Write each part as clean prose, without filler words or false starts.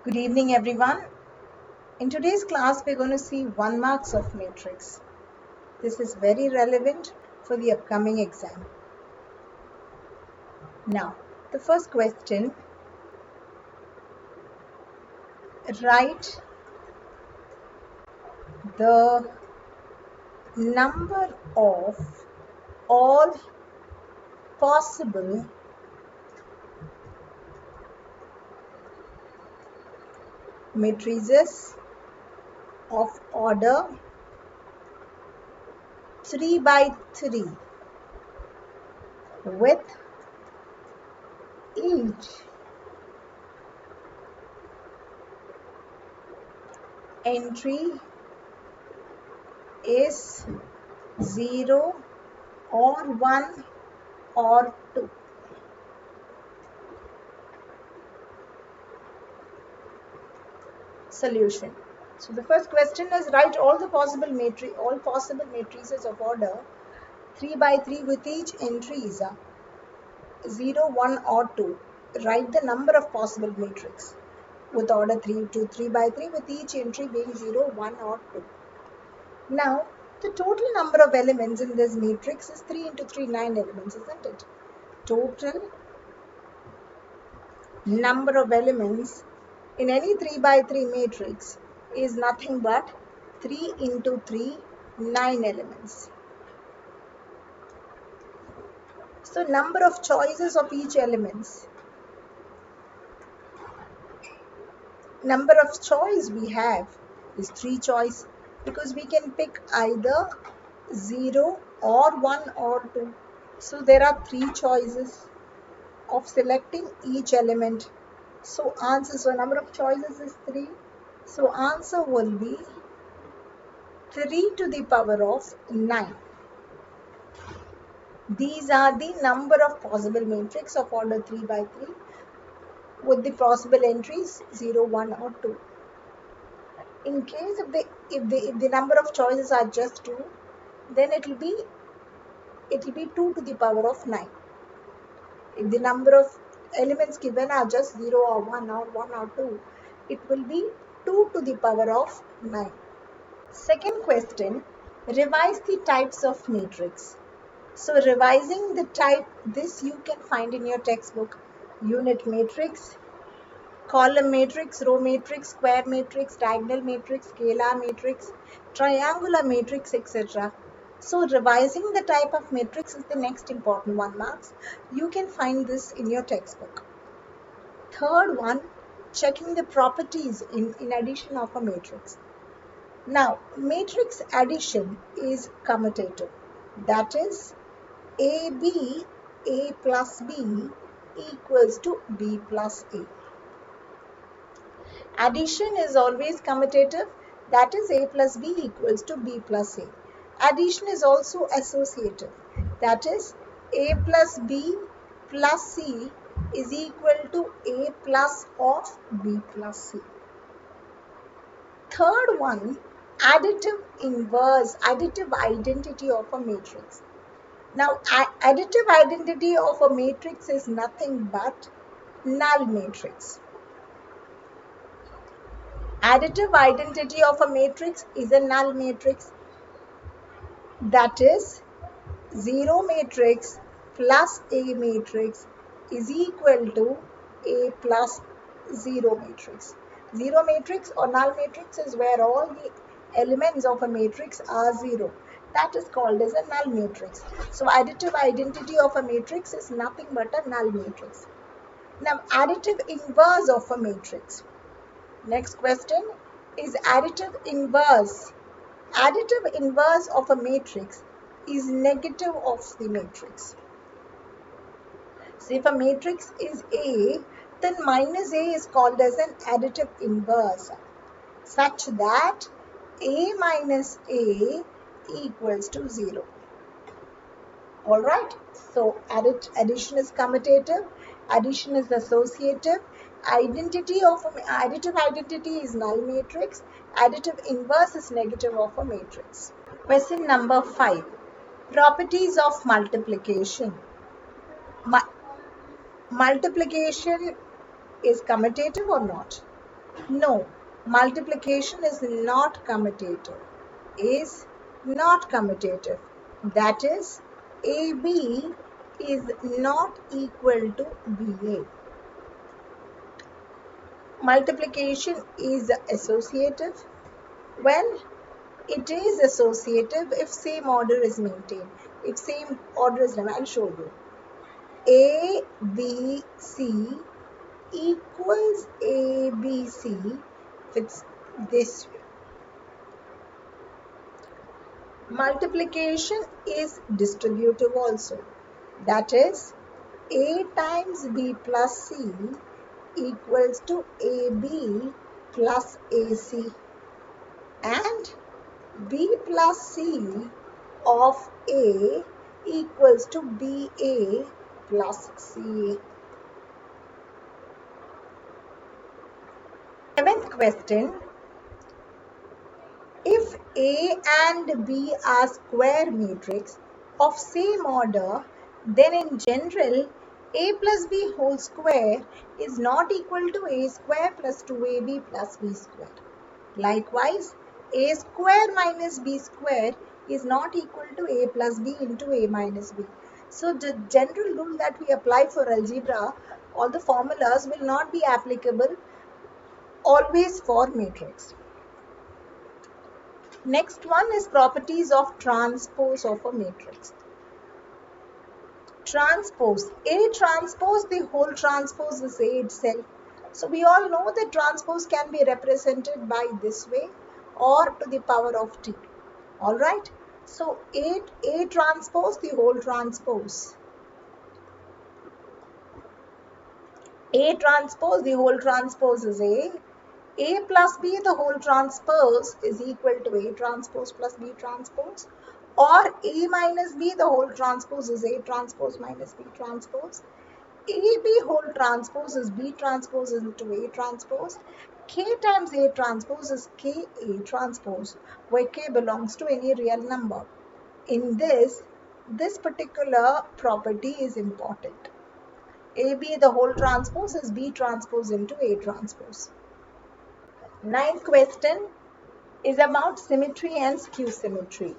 Good evening, everyone. In today's class, we're going to see 1 marks of matrix. This is very relevant for the upcoming exam. Now, the first question, write the number of all possible matrices of order 3 by 3 with each entry is 0 or 1 or 2. Solution. So the first question is write all possible matrices of order 3 by 3 with each entry is 0, 1 or 2. Write the number of possible matrix with order 3 to 3 by 3 with each entry being 0, 1 or 2. Now the total number of elements in this matrix is 3 into 3, 9 elements, isn't it? Total number of elements in any 3 by 3 matrix is nothing but 3 into 3, 9 elements. So number of choices of each elements. Number of choice we have is 3 choice because we can pick either 0 or 1 or 2. So there are 3 choices of selecting each element. So number of choices is 3. So answer will be 3 to the power of 9. These are the number of possible matrix of order 3 by 3 with the possible entries 0, 1 or 2. In case if the number of choices are just 2, then it will be 2 to the power of 9. If the number of elements given are just 0 or 1 or 1 or 2, it will be 2 to the power of 9. Second question, revise the types of matrix. So revising the type, this you can find in your textbook. Unit matrix, column matrix, row matrix, square matrix, diagonal matrix, scalar matrix, triangular matrix, etc. So revising the type of matrix is the next important 1 marks. You can find this in your textbook. Third one, checking the properties in addition of a matrix. Now, matrix addition is commutative. That is, AB, A plus B equals to B plus A. Addition is always commutative. That is, A plus B equals to B plus A. Addition is also associative. That is, A plus B plus C is equal to A plus of B plus C. Third one, additive inverse, additive identity of a matrix. Now, additive identity of a matrix is nothing but null matrix. Additive identity of a matrix is a null matrix. That is, 0 matrix plus A matrix is equal to A plus 0 matrix. 0 matrix or null matrix is where all the elements of a matrix are 0. That is called as a null matrix. So additive identity of a matrix is nothing but a null matrix. Now additive inverse of a matrix. Next question is additive inverse. Additive inverse of a matrix is negative of the matrix. So if a matrix is A, then minus A is called as an additive inverse, such that A minus A equals to 0. Alright, so addition is commutative, addition is associative, additive identity is null matrix, additive inverse is negative of a matrix. Question number 5. Properties of multiplication. Multiplication is commutative or not? No, multiplication is not commutative. Is not commutative. That is, AB is not equal to BA. Multiplication is associative. Well, it is associative if same order is maintained. If same order is maintained, I'll show you. A, B, C equals A, B, C if it's this way. Multiplication is distributive also. That is, A times B plus C equals to AB plus AC, and B plus C of A equals to BA plus CA. 7th question. If A and B are square matrix of same order, then in general, A plus B whole square is not equal to A square plus 2AB plus B square. Likewise, A square minus B square is not equal to A plus B into A minus B. So the general rule that we apply for algebra, all the formulas will not be applicable always for matrix. Next one is properties of transpose of a matrix. Transpose. A transpose, the whole transpose is A itself. So we all know that transpose can be represented by this way or to the power of t. Alright. So A transpose, the whole transpose. A transpose, the whole transpose is A. A plus B, the whole transpose, is equal to A transpose plus B transpose. Or A minus B, the whole transpose, is A transpose minus B transpose. AB whole transpose is B transpose into A transpose. K times A transpose is K A transpose, where K belongs to any real number. In this particular property is important. AB the whole transpose is B transpose into A transpose. 9th question is about symmetry and skew symmetry.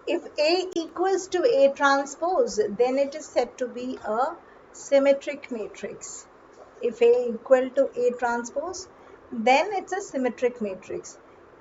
If A equals to A transpose, then it is said to be a symmetric matrix. If A equal to A transpose, then it's a symmetric matrix.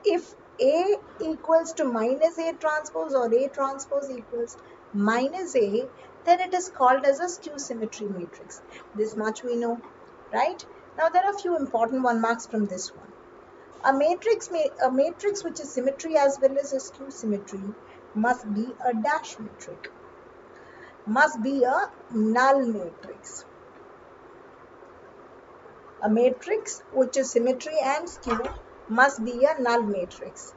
If A equals to minus A transpose or A transpose equals minus A, then it is called as a skew symmetry matrix. This much we know, right? Now there are a few important 1 marks from this one. A matrix which is symmetry as well as a skew symmetry must be a dash matrix, must be a null matrix. A matrix which is symmetry and skew must be a null matrix.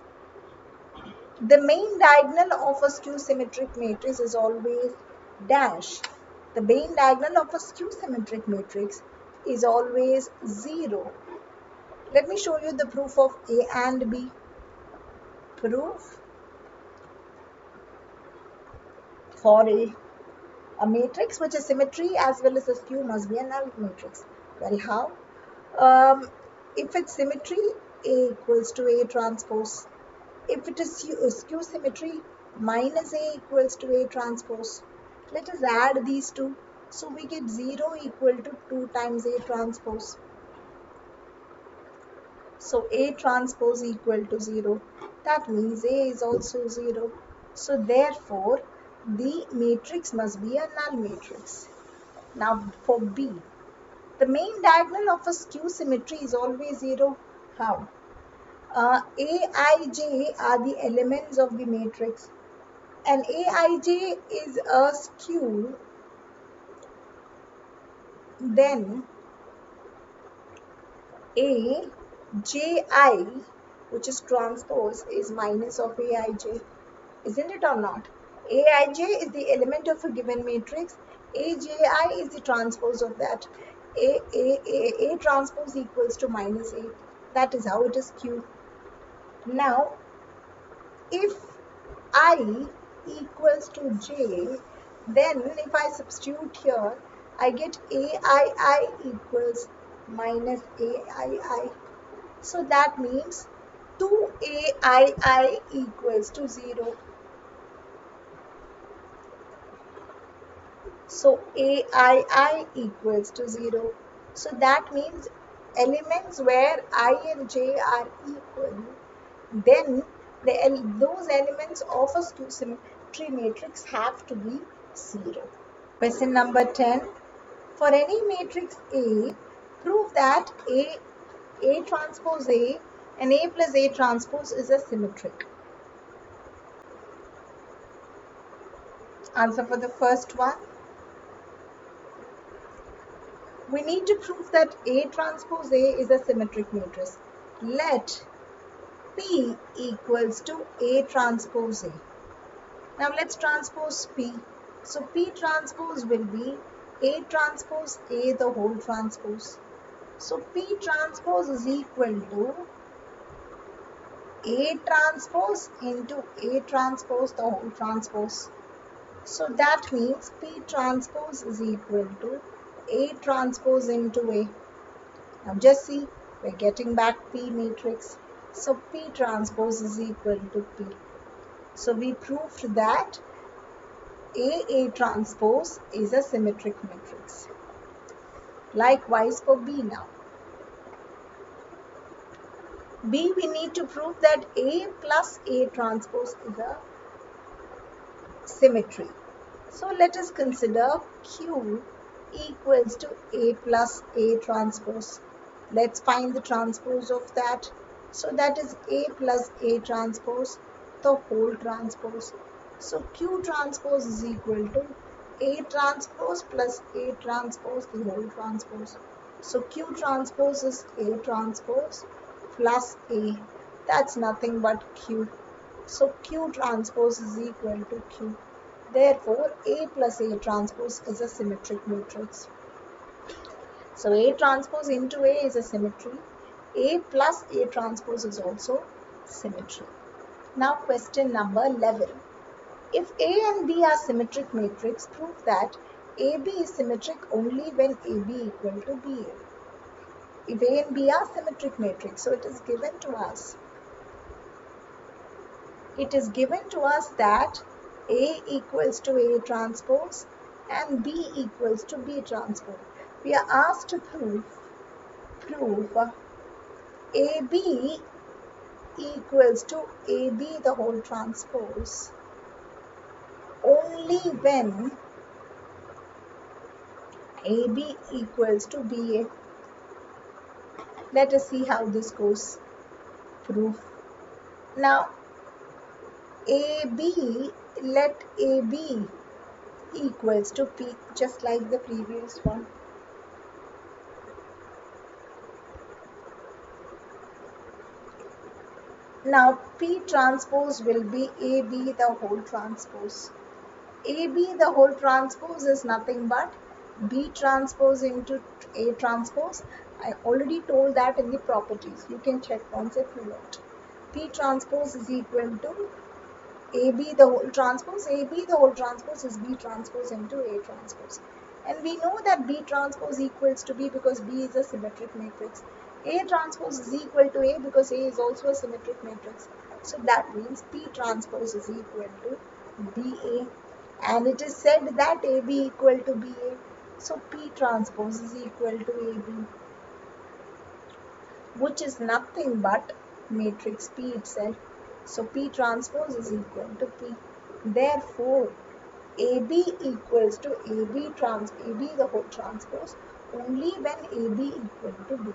The main diagonal of a skew symmetric matrix is always dash. The main diagonal of a skew symmetric matrix is always 0. Let me show you the proof of A and B. Proof for a matrix which is symmetry as well as a skew must be a null matrix. Well, how? If it's symmetry, A equals to A transpose. If it is skew symmetry, minus A equals to A transpose. Let us add these two. So we get 0 equal to 2 times A transpose. So A transpose equal to 0. That means A is also 0. So therefore, the matrix must be a null matrix. Now for B, the main diagonal of a skew symmetry is always 0. How? Aij are the elements of the matrix, and Aij is a skew, then Aji, which is transpose, is minus of Aij. Isn't it or not? Aij is the element of a given matrix. Aji is the transpose of that. A transpose equals to minus A. That is how it is Q. Now, if I equals to J, then if I substitute here, I get Aii equals minus Aii. So that means 2aii equals to 0. So aii equals to 0. So that means elements where I and j are equal, then those elements of a symmetry matrix have to be 0. Question number 10. For any matrix A, prove that A transpose A and A plus A transpose is a symmetric. Answer for the first one. We need to prove that A transpose A is a symmetric matrix. Let P equals to A transpose A. Now let's transpose P. So P transpose will be A transpose A the whole transpose. So P transpose is equal to A transpose into A transpose the whole transpose. So that means P transpose is equal to A transpose into A. Now just see, we're getting back P matrix. So P transpose is equal to P. So we proved that A transpose is a symmetric matrix. Likewise for B now. B, we need to prove that A plus A transpose is a symmetry. So let us consider Q equals to A plus A transpose. Let's find the transpose of that. So that is A plus A transpose, the whole transpose. So Q transpose is equal to A transpose plus A transpose, the whole transpose. So Q transpose is A transpose plus A. That's nothing but Q. So Q transpose is equal to Q. Therefore, A plus A transpose is a symmetric matrix. So A transpose into A is a symmetry. A plus A transpose is also symmetry. Now question number 11. If A and B are symmetric matrix, prove that AB is symmetric only when AB equal to BA. If A and B are symmetric matrix, so it is given to us. It is given to us that A equals to A transpose and B equals to B transpose. We are asked to prove AB equals to AB the whole transpose only when AB equals to BA. Let us see how this goes. Proof. Now AB, let AB equals to P, just like the previous one. Now P transpose will be AB the whole transpose. AB the whole transpose is nothing but B transpose into A transpose. I already told that in the properties. You can check once if you want. P transpose is equal to AB the whole transpose. AB the whole transpose is B transpose into A transpose. And we know that B transpose equals to B because B is a symmetric matrix. A transpose is equal to A because A is also a symmetric matrix. So that means P transpose is equal to BA. And it is said that AB equal to BA. So P transpose is equal to AB, which is nothing but matrix P itself. So P transpose is equal to P. Therefore, AB equals to AB the whole transpose only when AB equal to BA.